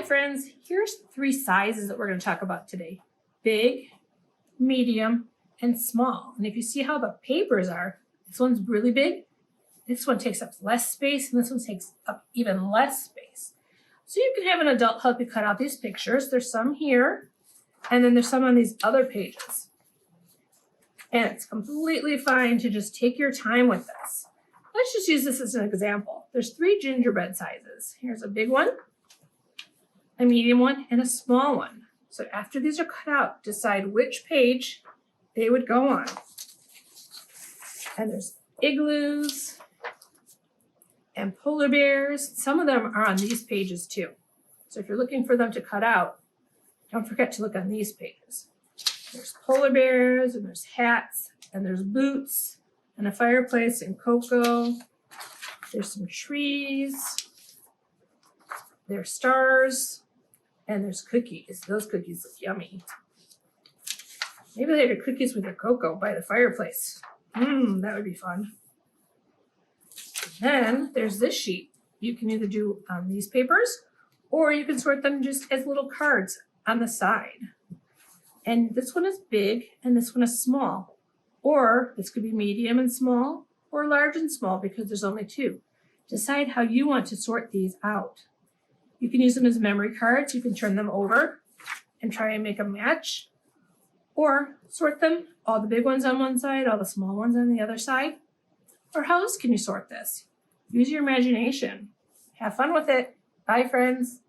friends, here's 3 sizes that we're going to talk about today. Big, medium, and small. And if you see how the papers are, this one's really big, this one takes up less space, and this one takes up even less space. So you can have an adult help you cut out these pictures. There's some here, and then there's some on these other pages. And it's completely fine to just take your time with this. Let's just use this as an example. There's 3 gingerbread sizes. Here's a big one, a medium one, and a small one. So after these are cut out, decide which page they would go on. And there's igloos and polar bears. Some of them are on these pages too. So if you're looking for them to cut out, don't forget to look on these pages. There's polar bears, and there's hats, and there's boots, and a fireplace and cocoa. There's some trees. There's stars, and there's cookies. Those cookies look yummy. Maybe they have cookies with their cocoa by the fireplace. That would be fun. Then there's this sheet. You can either do on these papers, or you can sort them just as little cards on the side. And this one is big, and this one is small. Or this could be medium and small, or large and small, because there's only 2. Decide how you want to sort these out. You can use them as memory cards. You can turn them over and try and make a match. Or sort them, all the big ones on one side, all the small ones on the other side. Or how else can you sort this? Use your imagination. Have fun with it. Bye, friends.